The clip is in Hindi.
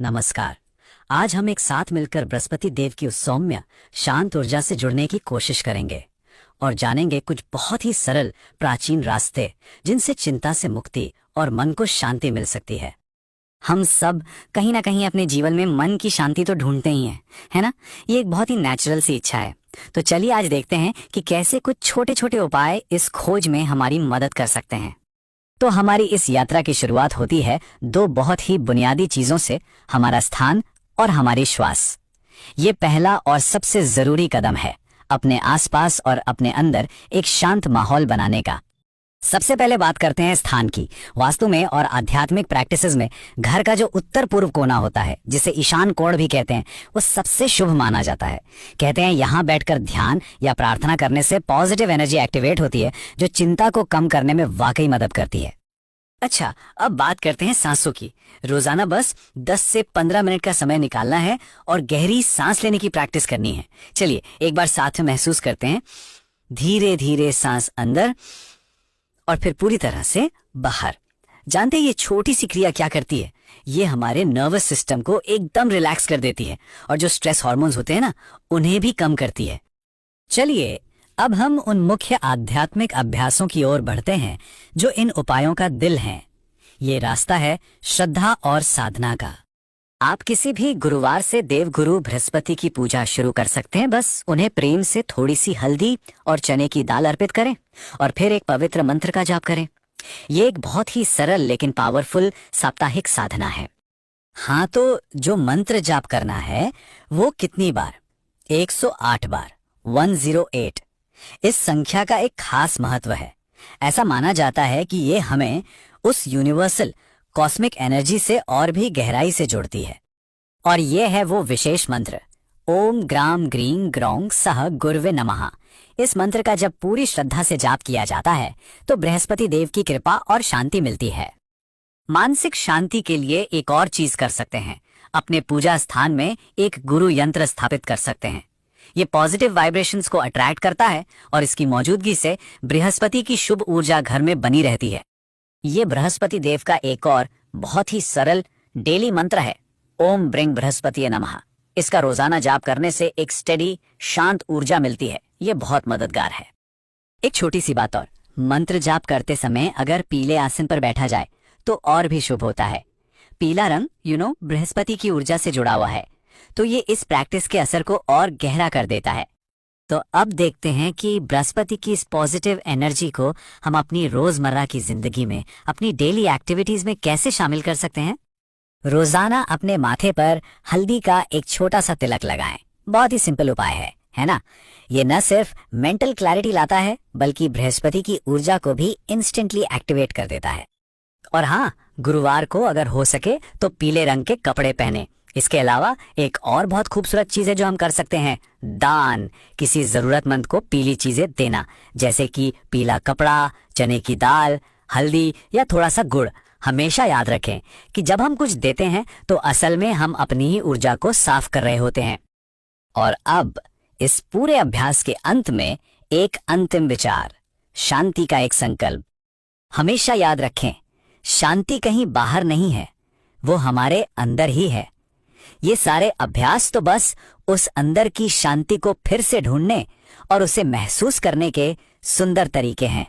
नमस्कार। आज हम एक साथ मिलकर बृहस्पति देव की उस सौम्य शांत ऊर्जा से जुड़ने की कोशिश करेंगे और जानेंगे कुछ बहुत ही सरल प्राचीन रास्ते जिनसे चिंता से मुक्ति और मन को शांति मिल सकती है। हम सब कहीं ना कहीं अपने जीवन में मन की शांति तो ढूंढते ही हैं, है ना। ये एक बहुत ही नेचुरल सी इच्छा है। तो चलिए आज देखते हैं कि कैसे कुछ छोटे छोटे उपाय इस खोज में हमारी मदद कर सकते हैं। तो हमारी इस यात्रा की शुरुआत होती है दो बहुत ही बुनियादी चीजों से, हमारा स्थान और हमारी श्वास। ये पहला और सबसे जरूरी कदम है अपने आसपास और अपने अंदर एक शांत माहौल बनाने का। सबसे पहले बात करते हैं स्थान की। वास्तु में और आध्यात्मिक प्रैक्टिसेस में घर का जो उत्तर पूर्व कोना होता है, जिसे ईशान कोण भी कहते हैं, वो सबसे शुभ माना जाता है। कहते हैं यहाँ बैठकर ध्यान या प्रार्थना करने से पॉजिटिव एनर्जी एक्टिवेट होती है, जो चिंता को कम करने में वाकई मदद करती है। अच्छा, अब बात करते हैं सांसों की। रोजाना बस 10 से 15 मिनट का समय निकालना है और गहरी सांस लेने की प्रैक्टिस करनी है। चलिए एक बार साथ में महसूस करते हैं। धीरे धीरे सांस अंदर और फिर पूरी तरह से बाहर। जानते हैं ये छोटी सी क्रिया क्या करती है? ये हमारे नर्वस सिस्टम को एकदम रिलैक्स कर देती है और जो स्ट्रेस हार्मोन्स होते हैं ना, उन्हें भी कम करती है। चलिए अब हम उन मुख्य आध्यात्मिक अभ्यासों की ओर बढ़ते हैं जो इन उपायों का दिल हैं। ये रास्ता है श्रद्धा और साधना का। आप किसी भी गुरुवार से देवगुरु बृहस्पति की पूजा शुरू कर सकते हैं। बस उन्हें प्रेम से थोड़ी सी हल्दी और चने की दाल अर्पित करें और फिर एक पवित्र मंत्र का जाप करें। ये एक बहुत ही सरल लेकिन पावरफुल साप्ताहिक साधना है। हाँ, तो जो मंत्र जाप करना है वो कितनी बार? 108 बार, 108। इस संख्या का एक खास महत्व है। ऐसा माना जाता है कि ये हमें उस यूनिवर्सल कॉस्मिक एनर्जी से और भी गहराई से जोड़ती है। और ये है वो विशेष मंत्र, ओम ग्राम ग्रीं ग्रौं सह गुरवे नमः। इस मंत्र का जब पूरी श्रद्धा से जाप किया जाता है तो बृहस्पति देव की कृपा और शांति मिलती है। मानसिक शांति के लिए एक और चीज कर सकते हैं। अपने पूजा स्थान में एक गुरु यंत्र स्थापित कर सकते हैं। ये पॉजिटिव वाइब्रेशंस को अट्रैक्ट करता है और इसकी मौजूदगी से बृहस्पति की शुभ ऊर्जा घर में बनी रहती है। ये बृहस्पति देव का एक और बहुत ही सरल डेली मंत्र है, ओम ब्रिंग बृहस्पति नमः। इसका रोजाना जाप करने से एक स्टेडी शांत ऊर्जा मिलती है। ये बहुत मददगार है। एक छोटी सी बात और, मंत्र जाप करते समय अगर पीले आसन पर बैठा जाए तो और भी शुभ होता है। पीला रंग बृहस्पति की ऊर्जा से जुड़ा हुआ है, तो ये इस प्रैक्टिस के असर को और गहरा कर देता है। तो अब देखते हैं कि बृहस्पति की इस पॉजिटिव एनर्जी को हम अपनी रोजमर्रा की जिंदगी में, अपनी डेली एक्टिविटीज में कैसे शामिल कर सकते हैं। रोजाना अपने माथे पर हल्दी का एक छोटा सा तिलक लगाएं। बहुत ही सिंपल उपाय है ना। ये न सिर्फ मेंटल क्लैरिटी लाता है बल्कि बृहस्पति की ऊर्जा को भी इंस्टेंटली एक्टिवेट कर देता है। और हाँ, गुरुवार को अगर हो सके तो पीले रंग के कपड़े पहने। इसके अलावा एक और बहुत खूबसूरत चीज है जो हम कर सकते हैं, दान। किसी जरूरतमंद को पीली चीजें देना, जैसे कि पीला कपड़ा, चने की दाल, हल्दी या थोड़ा सा गुड़। हमेशा याद रखें कि जब हम कुछ देते हैं तो असल में हम अपनी ही ऊर्जा को साफ कर रहे होते हैं। और अब इस पूरे अभ्यास के अंत में एक अंतिम विचार, शांति का एक संकल्प। हमेशा याद रखें, शांति कहीं बाहर नहीं है, वो हमारे अंदर ही है। ये सारे अभ्यास तो बस उस अंदर की शांति को फिर से ढूंढने और उसे महसूस करने के सुंदर तरीके हैं।